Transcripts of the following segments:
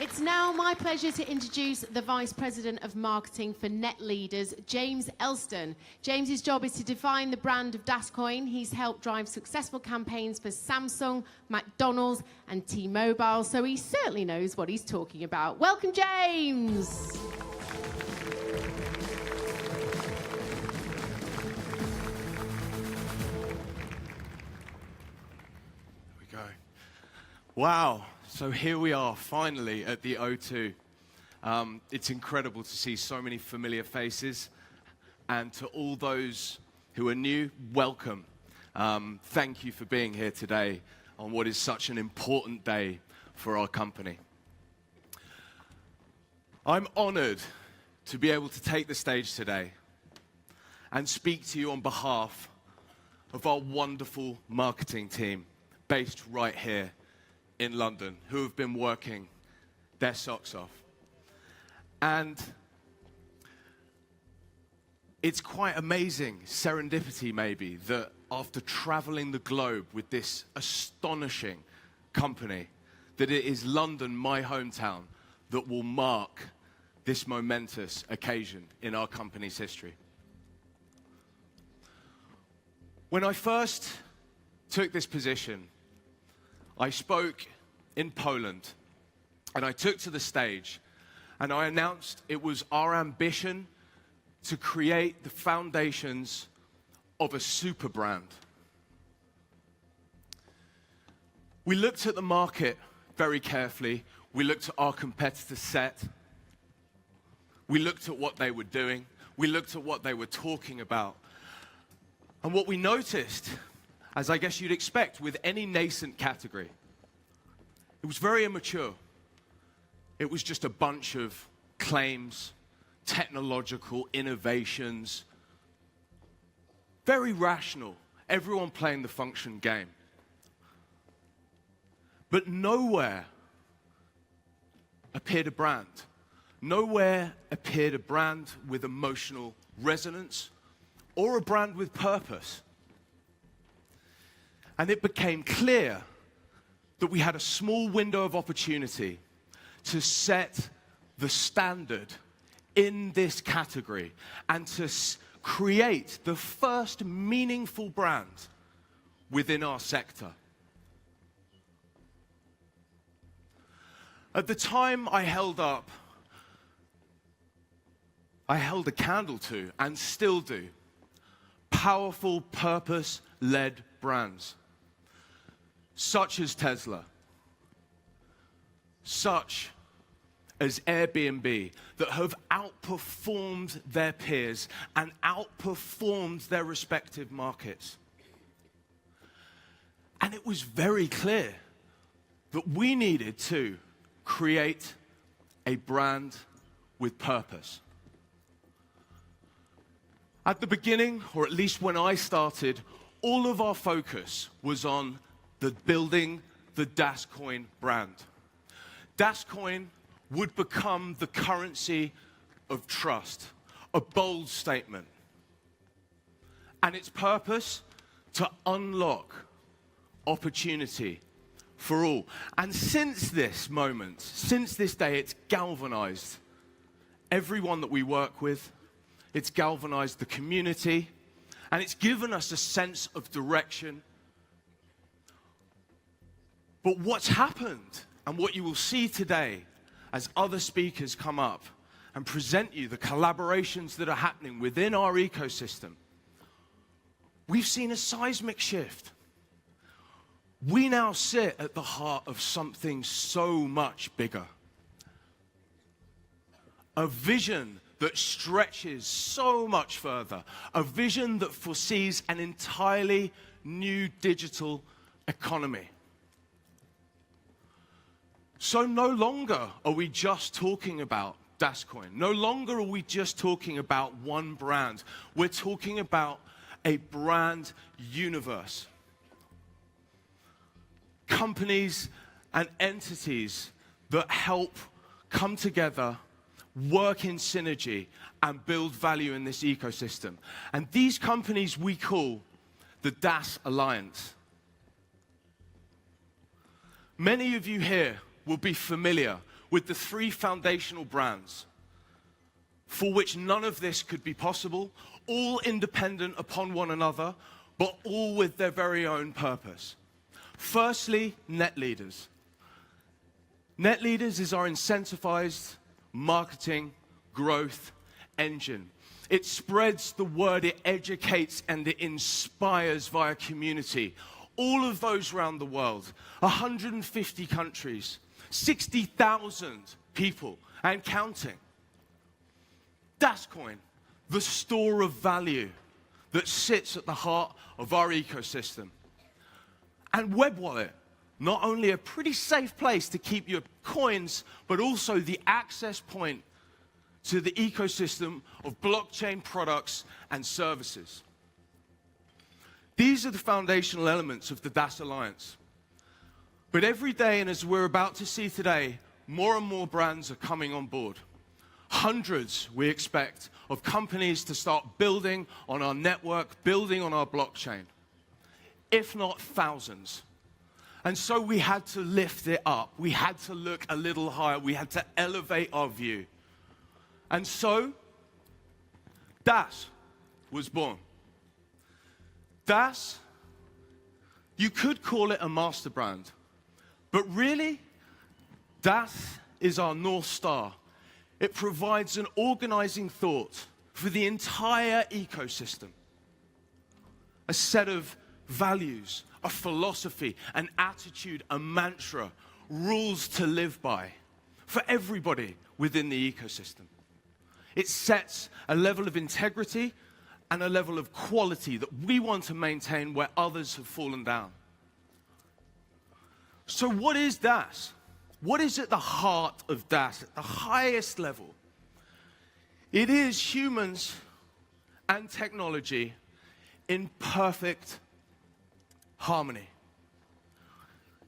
It's now my pleasure to introduce the Vice President of Marketing for Net Leaders, James Elston. James's job is to define the brand of Dascoin. He's helped drive successful campaigns for Samsung, McDonald's and T-Mobile, so he certainly knows what he's talking about. Welcome, James. There we go. Wow. So here we are, finally, at the O2. It's incredible to see so many familiar faces. And to all those who are new, welcome. Thank you for being here today on what is such an important day for our company. I'm honored to be able to take the stage today and speak to you on behalf of our wonderful marketing team based right here in London, who have been working their socks off. And it's quite amazing, serendipity maybe, that after traveling the globe with this astonishing company, that it is London, my hometown, that will mark this momentous occasion in our company's history. When I first took this position, I spoke in Poland, and I took to the stage, and I announced it was our ambition to create the foundations of a super brand. We looked at the market very carefully. We looked at our competitor set. We looked at what they were doing. We looked at what they were talking about. And what we noticed, as I guess you'd expect with any nascent category, it was very immature. It was just a bunch of claims, technological innovations, very rational, everyone playing the function game. But nowhere appeared a brand. Nowhere appeared a brand with emotional resonance or a brand with purpose. And it became clear that we had a small window of opportunity to set the standard in this category and to create the first meaningful brand within our sector. At the time I held a candle to, and still do, powerful purpose-led brands, such as Tesla, such as Airbnb, that have outperformed their peers and outperformed their respective markets. And it was very clear that we needed to create a brand with purpose. At the beginning, or at least when I started, all of our focus was on building the Dascoin brand. Dascoin would become the currency of trust, a bold statement. And its purpose, to unlock opportunity for all. And since this moment, since this day, it's galvanized everyone that we work with, it's galvanized the community, and it's given us a sense of direction. But what's happened, and what you will see today as other speakers come up and present you the collaborations that are happening within our ecosystem, we've seen a seismic shift. We now sit at the heart of something so much bigger. A vision that stretches so much further. A vision that foresees an entirely new digital economy. So no longer are we just talking about Dascoin. No longer are we just talking about one brand. We're talking about a brand universe. Companies and entities that help come together, work in synergy, and build value in this ecosystem. And these companies we call the DAS Alliance. Many of you here will be familiar with the three foundational brands for which none of this could be possible, all independent upon one another, but all with their very own purpose. Firstly, Net Leaders. Net Leaders is our incentivized marketing growth engine. It spreads the word, it educates, and it inspires via community. All of those around the world, 150 countries, 60,000 people, and counting. Dascoin, the store of value that sits at the heart of our ecosystem. And Web Wallet, not only a pretty safe place to keep your coins, but also the access point to the ecosystem of blockchain products and services. These are the foundational elements of the DAS Alliance. But every day, and as we're about to see today, more and more brands are coming on board. Hundreds, we expect, of companies to start building on our network, building on our blockchain, if not thousands. And so we had to lift it up. We had to look a little higher. We had to elevate our view. And so, DAS was born. DAS, you could call it a master brand, but really, DAS is our North Star. It provides an organizing thought for the entire ecosystem. A set of values, a philosophy, an attitude, a mantra, rules to live by for everybody within the ecosystem. It sets a level of integrity and a level of quality that we want to maintain where others have fallen down. So what is DAS? What is at the heart of DAS, at the highest level? It is humans and technology in perfect harmony.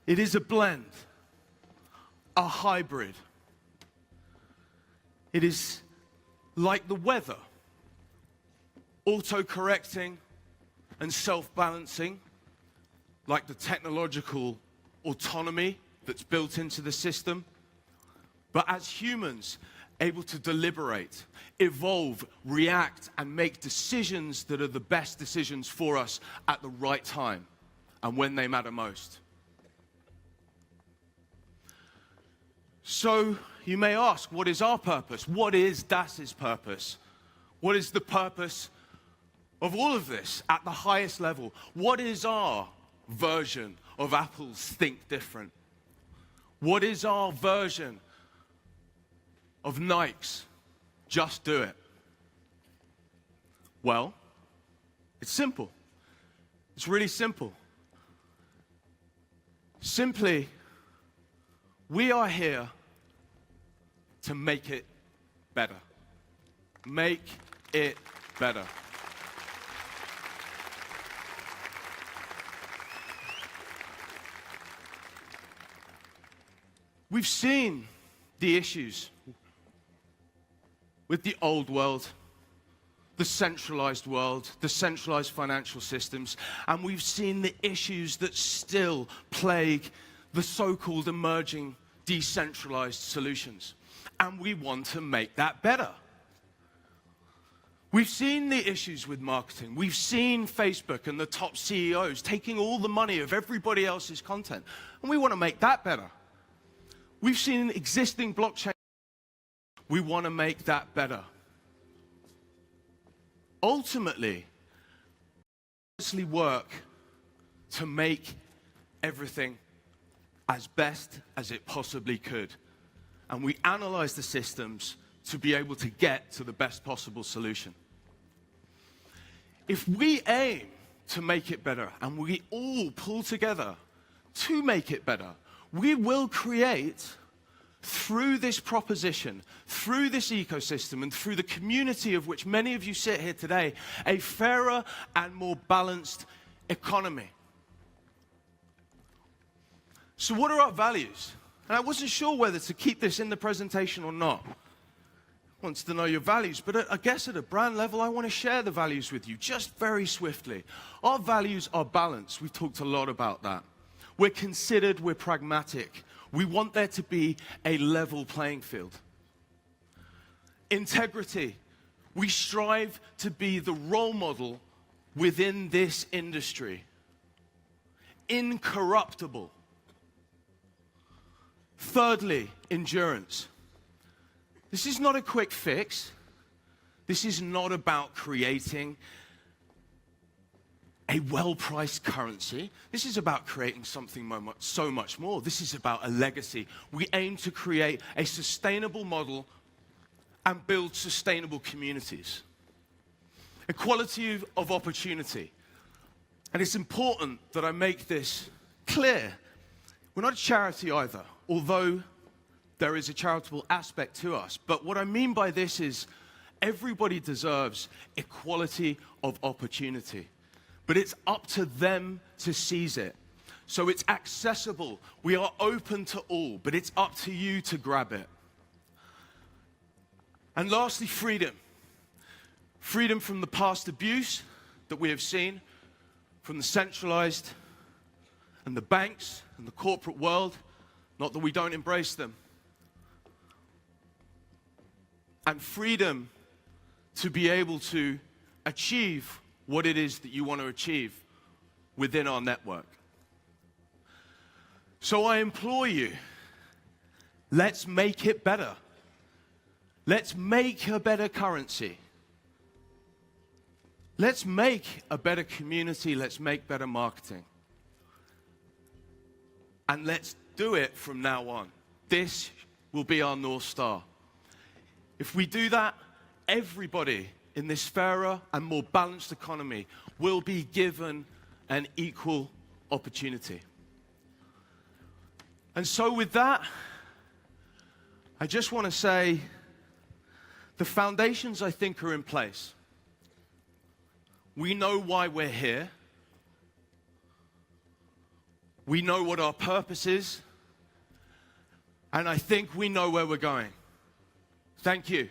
It is a blend, a hybrid. It is like the weather, auto-correcting and self-balancing, like the technological autonomy that's built into the system, but as humans, able to deliberate, evolve, react, and make decisions that are the best decisions for us at the right time and when they matter most. So you may ask, what is our purpose? What is DAS's purpose? What is the purpose of all of this at the highest level? What is our version of Apple's Think Different? What is our version of Nike's Just Do It? Well, it's simple. It's really simple. Simply, we are here to make it better. Make it better. We've seen the issues with the old world, the centralized world, the centralized financial systems, and we've seen the issues that still plague the so-called emerging decentralized solutions. And we want to make that better. We've seen the issues with marketing. We've seen Facebook and the top CEOs taking all the money of everybody else's content, and we want to make that better. We've seen existing blockchain. We want to make that better. Ultimately, we work to make everything as best as it possibly could. And we analyze the systems to be able to get to the best possible solution. If we aim to make it better, and we all pull together to make it better, we will create, through this proposition, through this ecosystem, and through the community of which many of you sit here today, a fairer and more balanced economy. So what are our values? And I wasn't sure whether to keep this in the presentation or not. I want to know your values, but I guess at a brand level, I want to share the values with you just very swiftly. Our values are balance. We've talked a lot about that. We're considered, we're pragmatic. We want there to be a level playing field. Integrity. We strive to be the role model within this industry. Incorruptible. Thirdly, endurance. This is not a quick fix. This is not about creating a well-priced currency. This is about creating something so much more. This is about a legacy. We aim to create a sustainable model and build sustainable communities. Equality of opportunity. And it's important that I make this clear. We're not a charity either, although there is a charitable aspect to us. But what I mean by this is everybody deserves equality of opportunity. But it's up to them to seize it. So it's accessible. We are open to all, but it's up to you to grab it. And lastly, freedom. Freedom from the past abuse that we have seen, from the centralized and the banks and the corporate world, not that we don't embrace them. And freedom to be able to achieve what it is that you want to achieve within our network. So I implore you, let's make it better. Let's make a better currency. Let's make a better community. Let's make better marketing. And let's do it from now on. This will be our North Star. If we do that, everybody in this fairer and more balanced economy will be given an equal opportunity. And so with that, I just want to say the foundations, I think, are in place. We know why we're here. We know what our purpose is. And I think we know where we're going. Thank you.